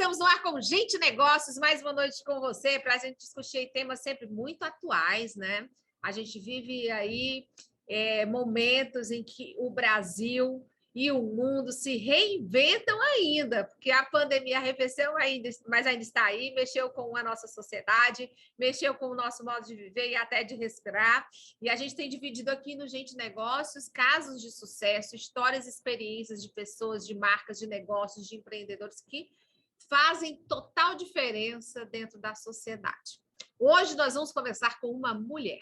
estamos no ar com Gente Negócios, mais uma noite com você para a gente discutir temas sempre muito atuais, né? A gente vive aí momentos em que o Brasil e o mundo se reinventam ainda, porque a pandemia arrefeceu ainda, mas ainda está aí, mexeu com a nossa sociedade, mexeu com o nosso modo de viver e até de respirar. E a gente tem dividido aqui no Gente Negócios casos de sucesso, histórias e experiências de pessoas, de marcas, de negócios, de empreendedores que fazem total diferença dentro da sociedade. Hoje nós vamos conversar com uma mulher.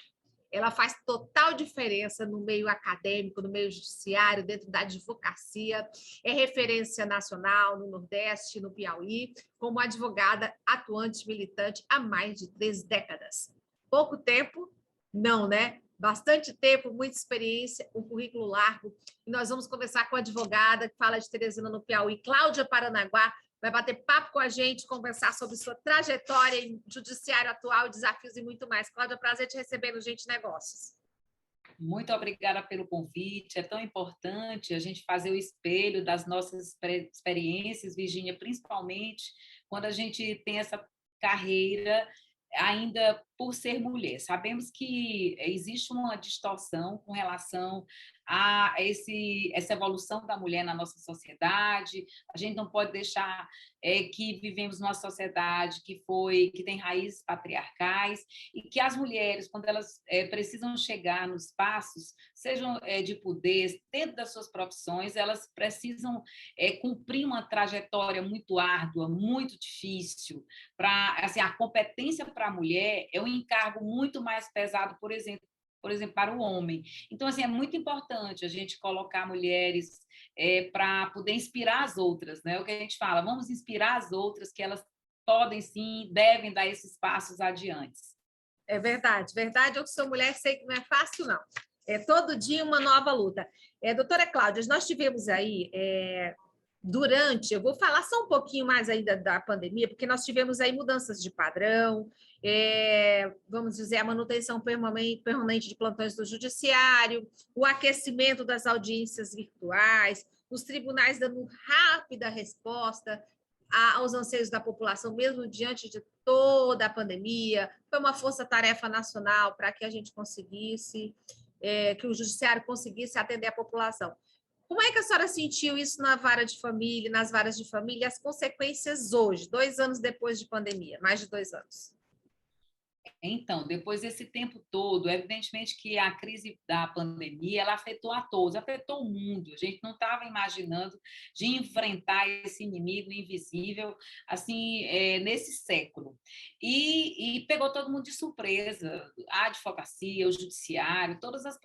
Ela faz total diferença no meio acadêmico, no meio judiciário, dentro da advocacia, é referência nacional no Nordeste, no Piauí, como advogada atuante militante há mais de 3 décadas. Pouco tempo? Não, né? Bastante tempo, muita experiência, um currículo largo. E nós vamos conversar com a advogada que fala de Teresina, no Piauí, Cláudia Paranaguá, vai bater papo com a gente, conversar sobre sua trajetória em judiciário atual, desafios e muito mais. Cláudia, prazer te receber no Gente Negócios. Muito obrigada pelo convite. É tão importante a gente fazer o espelho das nossas experiências, Virgínia, principalmente quando a gente tem essa carreira ainda por ser mulher. Sabemos que existe uma distorção com relação a essa evolução da mulher na nossa sociedade. A gente não pode deixar que vivemos numa sociedade que tem raízes patriarcais e que as mulheres, quando elas precisam chegar nos espaços, sejam de poder, dentro das suas profissões, elas precisam cumprir uma trajetória muito árdua, muito difícil. Assim, a competência para a mulher é um encargo muito mais pesado, por exemplo, para o homem. Então, assim, é muito importante a gente colocar mulheres para poder inspirar as outras, né? O que a gente fala, vamos inspirar as outras, que elas podem sim, devem dar esses passos adiante. É verdade, verdade. Eu que sou mulher, sei que não é fácil, não. É todo dia uma nova luta. Doutora Cláudia, nós tivemos aí, eu vou falar só um pouquinho mais aí da pandemia, porque nós tivemos aí mudanças de padrão, vamos dizer, a manutenção permanente de plantões do judiciário, o aquecimento das audiências virtuais, os tribunais dando rápida resposta aos anseios da população, mesmo diante de toda a pandemia. Foi uma força-tarefa nacional para que a gente conseguisse, que o judiciário conseguisse atender a população. Como é que a senhora sentiu isso na vara de família, nas varas de família, as consequências hoje, 2 anos depois de pandemia, mais de 2 anos? Então, depois desse tempo todo, evidentemente que a crise da pandemia, ela afetou a todos, afetou o mundo. A gente não estava imaginando de enfrentar esse inimigo invisível, assim, nesse século. E pegou todo mundo de surpresa, a advocacia, o judiciário, todas as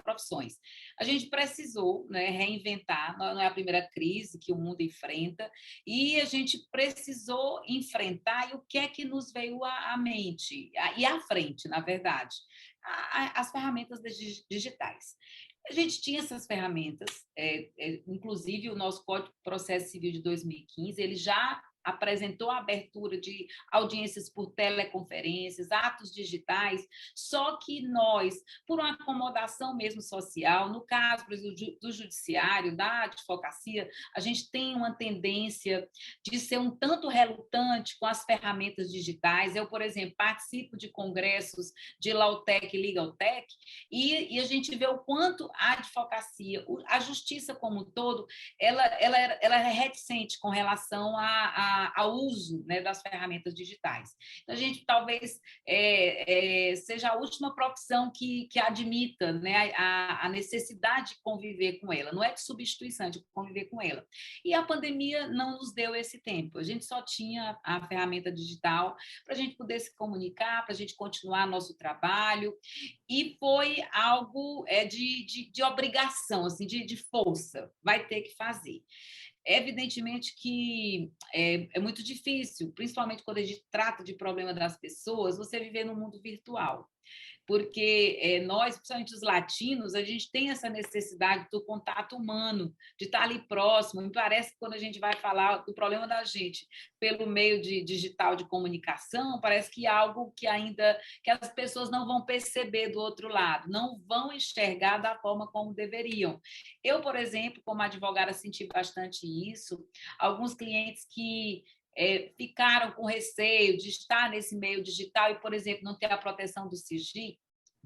profissões. A gente precisou, né, reinventar, não é a primeira crise que o mundo enfrenta, e a gente precisou enfrentar, e o que é que nos veio à mente? E à frente, na verdade, as ferramentas digitais. A gente tinha essas ferramentas, inclusive o nosso Código de Processo Civil de 2015, ele já apresentou a abertura de audiências por teleconferências, atos digitais, só que nós, por uma acomodação mesmo social, no caso do judiciário, da advocacia, a gente tem uma tendência de ser um tanto relutante com as ferramentas digitais. Eu, por exemplo, participo de congressos de Lautech e Legaltech e a gente vê o quanto a advocacia, a justiça como um todo, ela é reticente com relação ao uso, né, das ferramentas digitais. Então, a gente talvez seja a última profissão que admita, né, a necessidade de conviver com ela, não é de substituição, é de conviver com ela. E a pandemia não nos deu esse tempo, a gente só tinha a ferramenta digital para a gente poder se comunicar, para a gente continuar nosso trabalho, e foi algo de obrigação, assim, de força, vai ter que fazer. Evidentemente que é muito difícil, principalmente quando a gente trata de problema das pessoas, você viver no mundo virtual. Porque nós, principalmente os latinos, a gente tem essa necessidade do contato humano, de estar ali próximo. Me parece que quando a gente vai falar do problema da gente pelo meio digital de comunicação, parece que é algo que ainda que as pessoas não vão perceber do outro lado, não vão enxergar da forma como deveriam. Eu, por exemplo, como advogada, senti bastante isso. Alguns clientes que ficaram com receio de estar nesse meio digital e, por exemplo, não ter a proteção do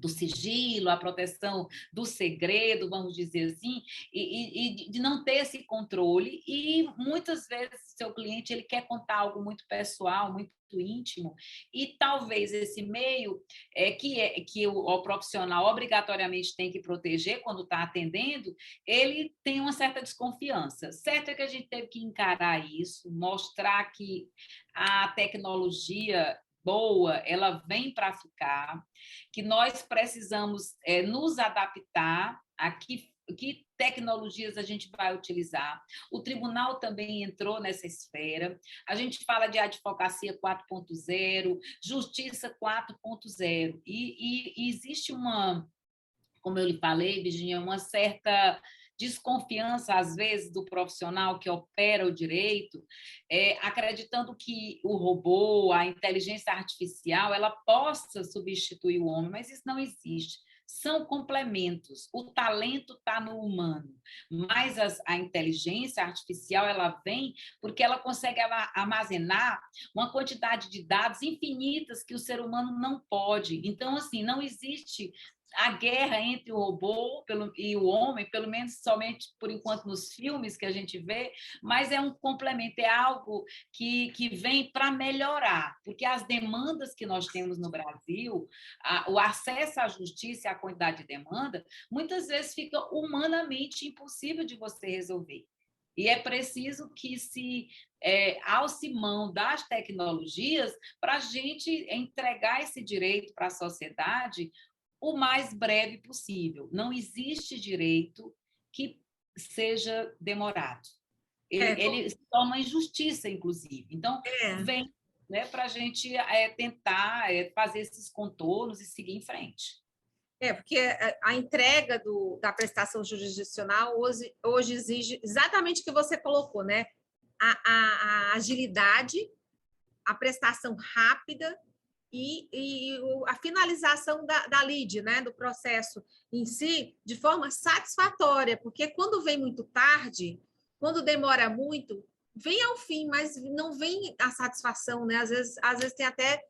sigilo, a proteção do segredo, vamos dizer assim, e de não ter esse controle. E muitas vezes seu cliente ele quer contar algo muito pessoal, muito íntimo, e talvez esse meio que o profissional obrigatoriamente tem que proteger quando está atendendo, ele tem uma certa desconfiança. Certo é que a gente teve que encarar isso, mostrar que a tecnologia boa, ela vem para ficar, que nós precisamos nos adaptar a que tecnologias a gente vai utilizar. O tribunal também entrou nessa esfera. A gente fala de advocacia 4.0, justiça 4.0. E existe como eu lhe falei, Virginia, uma certa desconfiança, às vezes, do profissional que opera o direito, acreditando que o robô, a inteligência artificial, ela possa substituir o homem, mas isso não existe. São complementos. O talento está no humano, mas a inteligência artificial ela vem porque ela consegue armazenar uma quantidade de dados infinitas que o ser humano não pode. Então, assim, não existe a guerra entre o robô e o homem, pelo menos somente por enquanto nos filmes que a gente vê, mas é um complemento, é algo que vem para melhorar, porque as demandas que nós temos no Brasil, o acesso à justiça e a quantidade de demanda, muitas vezes fica humanamente impossível de você resolver. E é preciso que alce mão das tecnologias para a gente entregar esse direito para a sociedade o mais breve possível. Não existe direito que seja demorado. Ele se torna uma injustiça, inclusive. Então, vem, né, para a gente tentar fazer esses contornos e seguir em frente. Porque a entrega da prestação jurisdicional hoje exige exatamente o que você colocou, né? A agilidade, a prestação rápida e a finalização da lide, né, do processo em si, de forma satisfatória, porque quando vem muito tarde, quando demora muito, vem ao fim, mas não vem a satisfação, né? Às vezes tem até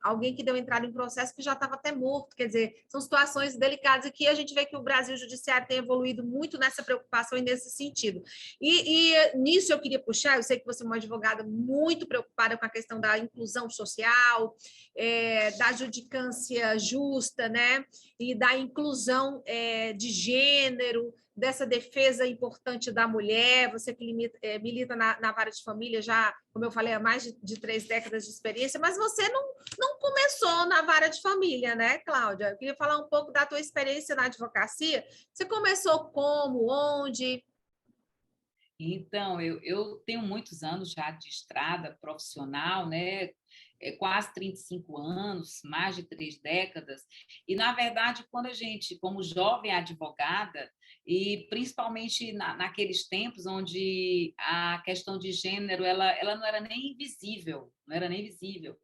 alguém que deu entrada em processo que já estava até morto, quer dizer, são situações delicadas e que a gente vê que o Brasil Judiciário tem evoluído muito nessa preocupação e nesse sentido. E nisso eu queria puxar, eu sei que você é uma advogada muito preocupada com a questão da inclusão social, da judicância justa, né? E da inclusão de gênero, dessa defesa importante da mulher, você que milita na vara de família já, como eu falei, há mais de 3 décadas de experiência, mas você não começou na vara de família, né, Cláudia? Eu queria falar um pouco da tua experiência na advocacia. Você começou como, onde? Então, eu tenho muitos anos já de estrada profissional, né? Quase 35 anos, mais de 3 décadas. E, na verdade, quando a gente, como jovem advogada, e principalmente naqueles tempos onde a questão de gênero ela não era nem visível, não era nem visível.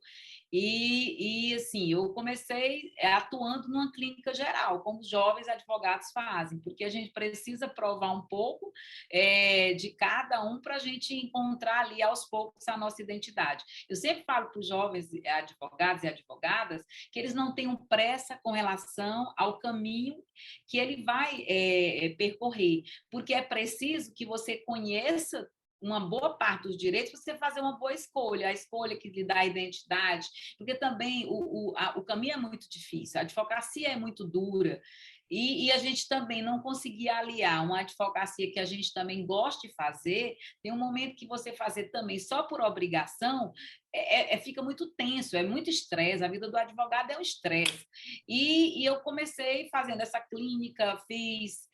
Assim, eu comecei atuando numa clínica geral, como os jovens advogados fazem, porque a gente precisa provar um pouco de cada um para a gente encontrar ali aos poucos a nossa identidade. Eu sempre falo para os jovens advogados e advogadas que eles não tenham pressa com relação ao caminho que ele vai percorrer, porque é preciso que você conheça uma boa parte dos direitos, você fazer uma boa escolha, a escolha que lhe dá a identidade, porque também o caminho é muito difícil, a advocacia é muito dura, e a gente também não conseguir aliar uma advocacia que a gente também gosta de fazer, tem um momento que você fazer também só por obrigação, fica muito tenso, é muito estresse, a vida do advogado é um estresse. E eu comecei fazendo essa clínica, fiz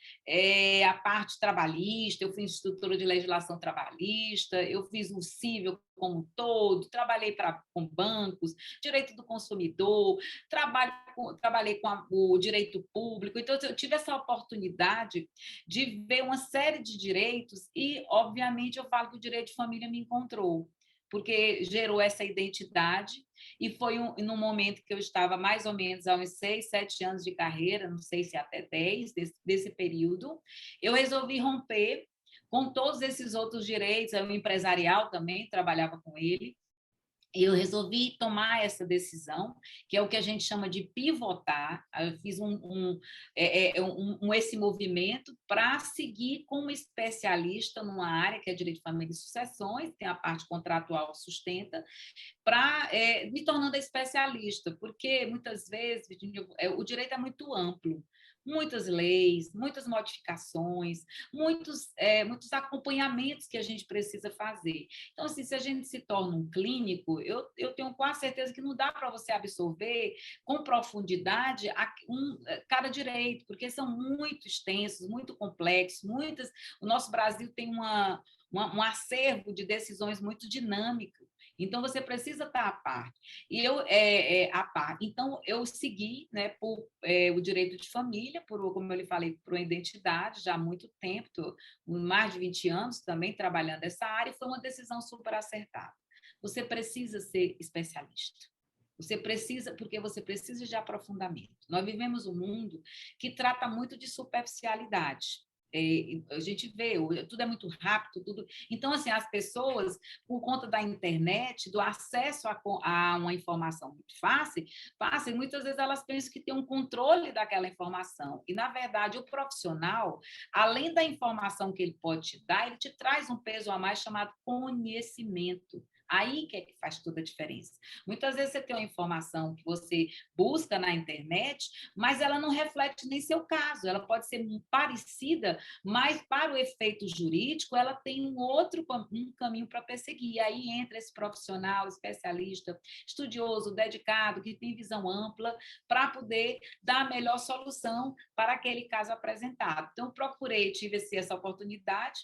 a parte trabalhista, eu fui instrutora de legislação trabalhista, eu fiz o cível como um todo, trabalhei com bancos, direito do consumidor, trabalhei com o direito público, então eu tive essa oportunidade de ver uma série de direitos e, obviamente, eu falo que o direito de família me encontrou, porque gerou essa identidade e foi num momento que eu estava mais ou menos há uns 6, 7 anos de carreira, não sei se até 10 desse período, eu resolvi romper com todos esses outros direitos, o empresarial também trabalhava com ele. Eu resolvi tomar essa decisão, que é o que a gente chama de pivotar. Eu fiz esse movimento para seguir como especialista numa área que é direito de família e sucessões, tem a parte contratual sustenta, para me tornando especialista, porque muitas vezes, Virginia, o direito é muito amplo. Muitas leis, muitas modificações, muitos acompanhamentos que a gente precisa fazer. Então, assim, se a gente se torna um clínico, eu tenho quase certeza que não dá para você absorver com profundidade cada direito, porque são muito extensos, muito complexos, o nosso Brasil tem um acervo de decisões muito dinâmico. Então, você precisa estar à parte. E à parte. Então, eu segui, né, o direito de família, como eu lhe falei, por uma identidade, já há muito tempo, estou mais de 20 anos também trabalhando nessa área, e foi uma decisão super acertada. Você precisa ser especialista. Porque você precisa de aprofundamento. Nós vivemos um mundo que trata muito de superficialidade. A gente vê, tudo é muito rápido, tudo. Então, assim, as pessoas, por conta da internet, do acesso a uma informação muito fácil, muitas vezes elas pensam que tem um controle daquela informação. E, na verdade, o profissional, além da informação que ele pode te dar, ele te traz um peso a mais chamado conhecimento. Aí que é que faz toda a diferença. Muitas vezes você tem uma informação que você busca na internet, mas ela não reflete nem seu caso. Ela pode ser parecida, mas para o efeito jurídico, ela tem um caminho para perseguir. E aí entra esse profissional, especialista, estudioso, dedicado, que tem visão ampla, para poder dar a melhor solução para aquele caso apresentado. Então, tive essa oportunidade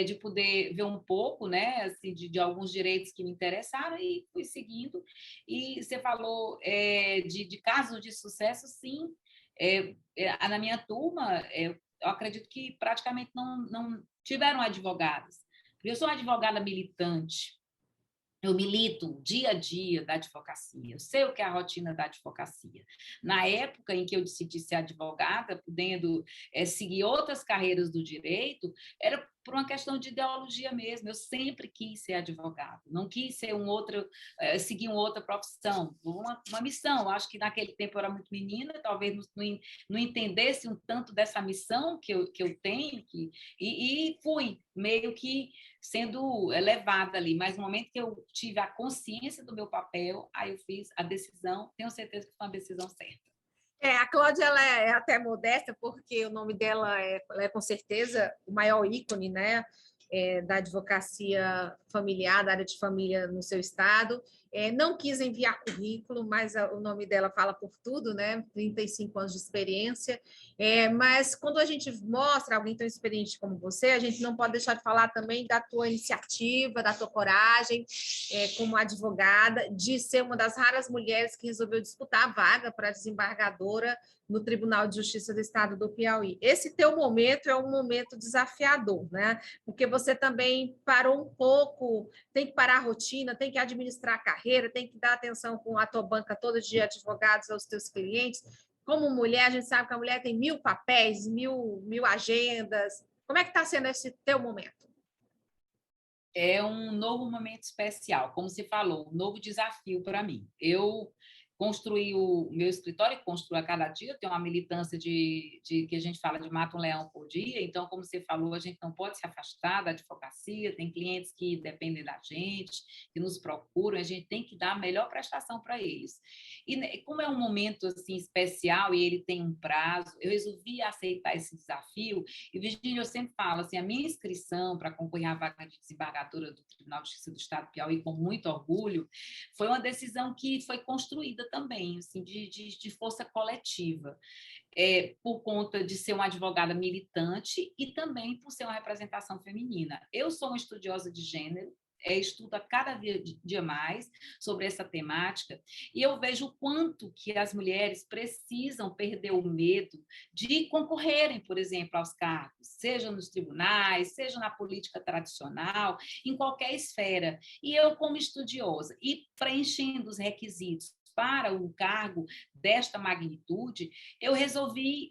de poder ver um pouco, né, assim, de alguns direitos que me interessaram e fui seguindo. E você falou de casos de sucesso, sim. Na minha turma, eu acredito que praticamente não tiveram advogadas. Eu sou uma advogada militante. Eu milito dia a dia da advocacia, eu sei o que é a rotina da advocacia. Na época em que eu decidi ser advogada, podendo seguir outras carreiras do direito, era por uma questão de ideologia mesmo. Eu sempre quis ser advogada, não quis ser seguir uma outra profissão, uma missão. Eu acho que naquele tempo eu era muito menina, talvez não entendesse um tanto dessa missão que eu tenho, e fui meio que sendo levada ali, mas no momento que eu tive a consciência do meu papel, aí eu fiz a decisão, tenho certeza que foi uma decisão certa. A Cláudia, ela é até modesta, porque o nome dela ela é com certeza o maior ícone, né, da advocacia familiar, da área de família no seu estado. Não quis enviar currículo, mas o nome dela fala por tudo, né? 35 anos de experiência. Mas quando a gente mostra alguém tão experiente como você, a gente não pode deixar de falar também da tua iniciativa, da tua coragem como advogada, de ser uma das raras mulheres que resolveu disputar a vaga para desembargadora no Tribunal de Justiça do Estado do Piauí. Esse teu momento é um momento desafiador, né? Porque você também parou um pouco, tem que parar a rotina, tem que administrar a carreira, tem que dar atenção com a tua banca toda de advogados aos teus clientes. Como mulher, a gente sabe que a mulher tem 1000 papéis, mil agendas. Como é que está sendo esse teu momento? É um novo momento especial, como se falou, um novo desafio para mim. Eu construí o meu escritório, construo a cada dia, eu tenho uma militância que a gente fala de mata um leão por dia, então, como você falou, a gente não pode se afastar da advocacia, tem clientes que dependem da gente, que nos procuram, a gente tem que dar a melhor prestação para eles. E como é um momento assim especial e ele tem um prazo, eu resolvi aceitar esse desafio, e Virginia, eu sempre falo assim, a minha inscrição para concorrer à vaga de desembargadora do Tribunal de Justiça do Estado do Piauí, com muito orgulho, foi uma decisão que foi construída também, assim, de força coletiva, por conta de ser uma advogada militante e também por ser uma representação feminina. Eu sou uma estudiosa de gênero, estudo a cada dia mais sobre essa temática, e eu vejo o quanto que as mulheres precisam perder o medo de concorrerem, por exemplo, aos cargos, seja nos tribunais, seja na política tradicional, em qualquer esfera. E eu, como estudiosa, e preenchendo os requisitos para um cargo desta magnitude, eu resolvi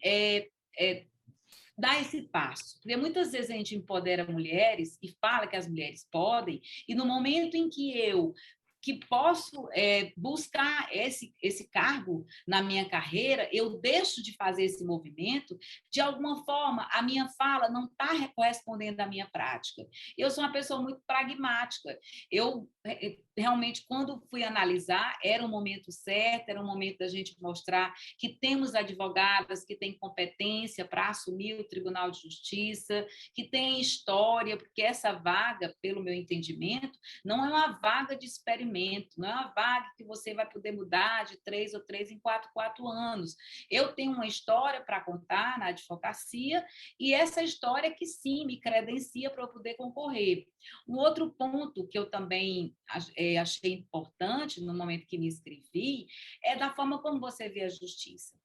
dar esse passo. Porque muitas vezes a gente empodera mulheres e fala que as mulheres podem, e no momento em que eu que posso buscar esse cargo na minha carreira, eu deixo de fazer esse movimento, de alguma forma, a minha fala não está correspondendo à minha prática. Eu sou uma pessoa muito pragmática. Eu, realmente, quando fui analisar, era o momento certo, era o momento da gente mostrar que temos advogadas que têm competência para assumir o Tribunal de Justiça, que têm história, porque essa vaga, pelo meu entendimento, não é uma vaga de experimento, não é uma vaga que você vai poder mudar de 3 ou 3 em 4 anos. Eu tenho uma história para contar na advocacia e essa história que sim me credencia para eu poder concorrer. Um outro ponto que eu também achei importante no momento que me inscrevi é da forma como você vê a justiça.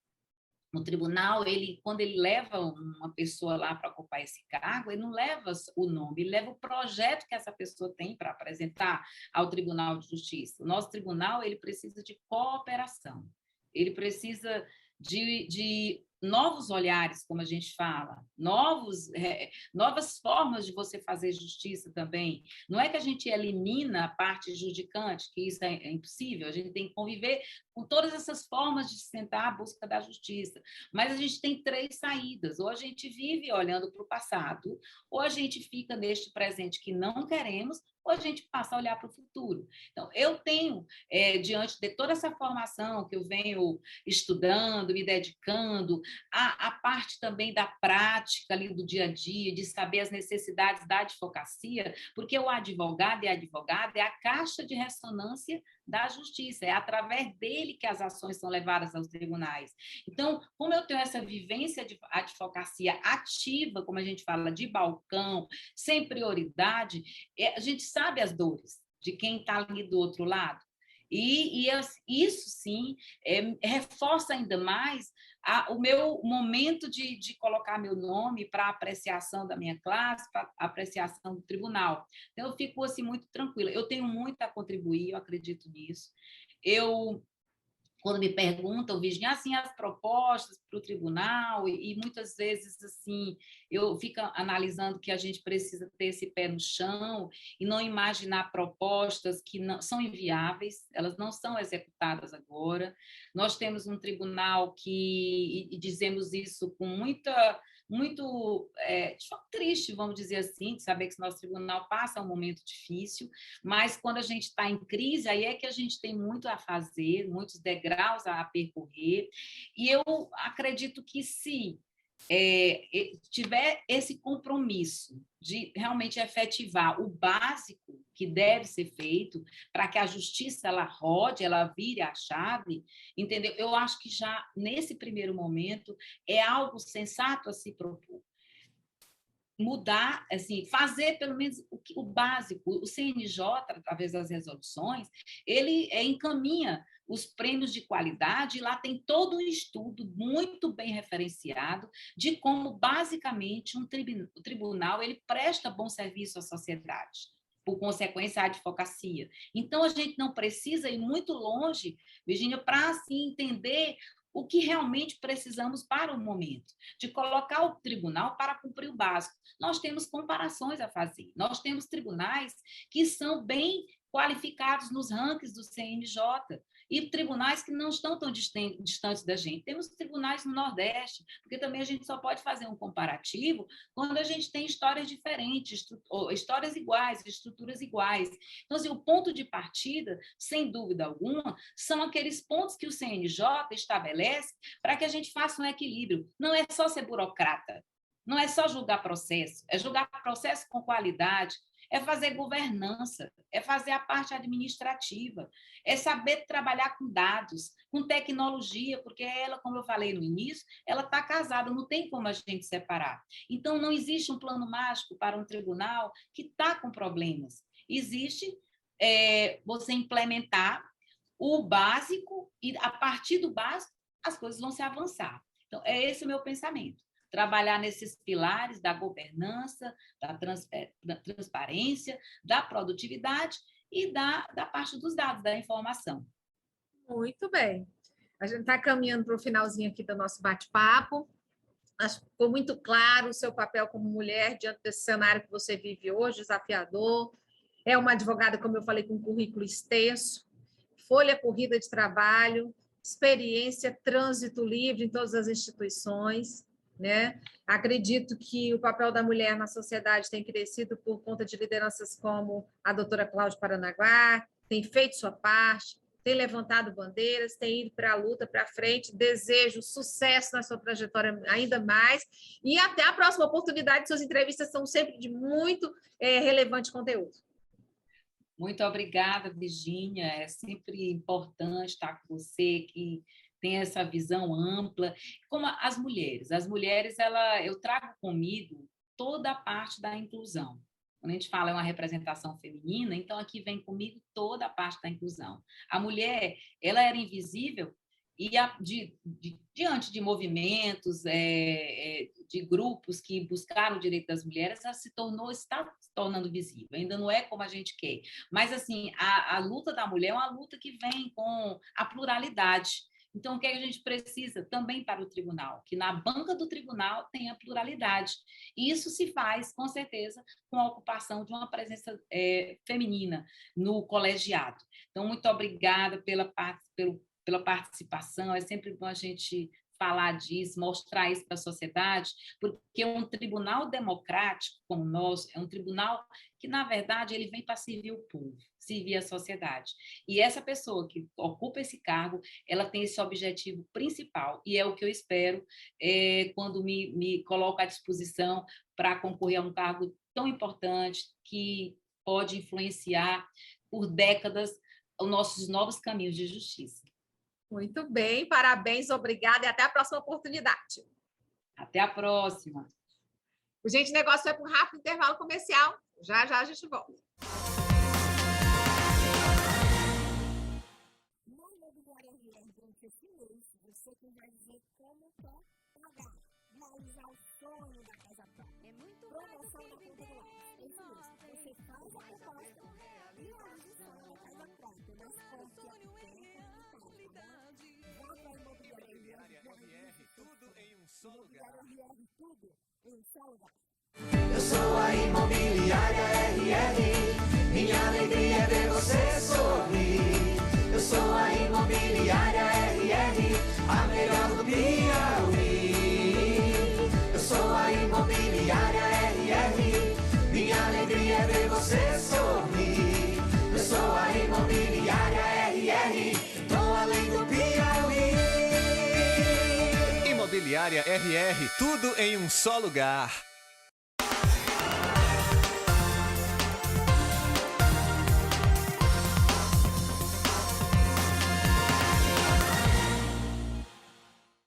No tribunal, quando ele leva uma pessoa lá para ocupar esse cargo, ele não leva o nome, ele leva o projeto que essa pessoa tem para apresentar ao Tribunal de Justiça. O nosso tribunal, ele precisa de cooperação, ele precisa de novos olhares, como a gente fala, novas formas de você fazer justiça também. Não é que a gente elimina a parte judicante, que isso é impossível, a gente tem que conviver com todas essas formas de sustentar a busca da justiça. Mas a gente tem 3 saídas: ou a gente vive olhando para o passado, ou a gente fica neste presente que não queremos, ou a gente passa a olhar para o futuro. Então, eu tenho, diante de toda essa formação que eu venho estudando, me dedicando, a parte também da prática ali do dia a dia, de saber as necessidades da advocacia, porque o advogado e a advogada é a caixa de ressonância da justiça, é através dele que as ações são levadas aos tribunais. Então, como eu tenho essa vivência de advocacia ativa, como a gente fala, de balcão, sem prioridade, a gente sabe as dores de quem está ali do outro lado. E isso, sim, reforça ainda mais o meu momento de colocar meu nome para apreciação da minha classe, para apreciação do tribunal. Então, eu fico assim, muito tranquila. Eu tenho muito a contribuir, eu acredito nisso. Quando me perguntam, Virginia, assim, as propostas para o tribunal, e muitas vezes, assim, eu fico analisando que a gente precisa ter esse pé no chão e não imaginar propostas que não são inviáveis, elas não são executadas agora. Nós temos um tribunal e dizemos isso com muito triste, vamos dizer assim, de saber que o nosso tribunal passa um momento difícil, mas quando a gente está em crise, aí é que a gente tem muito a fazer, muitos degraus a percorrer, e eu acredito que se tiver esse compromisso de realmente efetivar o básico que deve ser feito para que a justiça ela rode, ela vire a chave, entendeu? Eu acho que já nesse primeiro momento é algo sensato a se propor. Mudar, assim, fazer pelo menos o básico. O CNJ, através das resoluções, ele encaminha os prêmios de qualidade, e lá tem todo um estudo muito bem referenciado de como, basicamente, o tribunal ele presta bom serviço à sociedade, por consequência, a advocacia. Então, a gente não precisa ir muito longe, Virginia, para assim, entender o que realmente precisamos para o momento, de colocar o tribunal para cumprir o básico. Nós temos comparações a fazer, nós temos tribunais que são bem qualificados nos rankings do CNJ, e tribunais que não estão tão distantes da gente. Temos tribunais no Nordeste, porque também a gente só pode fazer um comparativo quando a gente tem histórias diferentes, histórias iguais, estruturas iguais. Então, assim, o ponto de partida, sem dúvida alguma, são aqueles pontos que o CNJ estabelece para que a gente faça um equilíbrio. Não é só ser burocrata, não é só julgar processo, é julgar processo com qualidade, é fazer governança, é fazer a parte administrativa, é saber trabalhar com dados, com tecnologia, porque ela, como eu falei no início, ela está casada, não tem como a gente separar. Então, não existe um plano mágico para um tribunal que está com problemas. Existe você implementar o básico e, a partir do básico, as coisas vão se avançar. Então, é esse o meu pensamento. Trabalhar nesses pilares da governança, da transparência, da produtividade e da parte dos dados, da informação. Muito bem. A gente está caminhando para o finalzinho aqui do nosso bate-papo. Acho que ficou muito claro o seu papel como mulher diante desse cenário que você vive hoje, desafiador. É uma advogada, como eu falei, com um currículo extenso, folha corrida de trabalho, experiência, trânsito livre em todas as instituições, né? Acredito que o papel da mulher na sociedade tem crescido por conta de lideranças como a doutora Cláudia Paranaguá, tem feito sua parte, tem levantado bandeiras, tem ido para a luta, para frente. Desejo sucesso na sua trajetória ainda mais. E até a próxima oportunidade. Suas entrevistas são sempre de muito relevante conteúdo. Muito obrigada, Virgínia. É sempre importante estar com você, que tem essa visão ampla. Como as mulheres, eu trago comigo toda a parte da inclusão. Quando a gente fala em uma representação feminina, então aqui vem comigo toda a parte da inclusão. A mulher, ela era invisível e diante de movimentos, de grupos que buscaram o direito das mulheres, ela está se tornando visível. Ainda não é como a gente quer. Mas, assim, a luta da mulher é uma luta que vem com a pluralidade. Então, o que a gente precisa também para o tribunal? Que na banca do tribunal tenha pluralidade. E isso se faz, com certeza, com a ocupação de uma presença feminina no colegiado. Então, muito obrigada pela participação. É sempre bom a gente falar disso, mostrar isso para a sociedade, porque um tribunal democrático como o nosso é um tribunal que, na verdade, ele vem para servir o povo, servir a sociedade. E essa pessoa que ocupa esse cargo, ela tem esse objetivo principal, e é o que eu espero quando me coloco à disposição para concorrer a um cargo tão importante que pode influenciar por décadas os nossos novos caminhos de justiça. Muito bem, parabéns, obrigada e até a próxima oportunidade. Até a próxima. O Gente Negócio vai para um rápido intervalo comercial. Já a gente volta. Na Imobiliária RR durante esse mês, você que vai ver como quer pagar, realizar o sonho da casa própria. É muito promoção da conta do lar. Isso mesmo, você faz a proposta e realiza o sonho da casa própria, mas compre a tudo em um só lugar. Eu sou a Imobiliária RR, minha alegria é ver você sorrir. Eu sou a Imobiliária RR, a melhor do Piauí. Eu sou a Imobiliária RR, minha alegria é ver você sorrir. Eu sou a Imobiliária RR, tô além do Piauí. Imobiliária RR, tudo em um só lugar.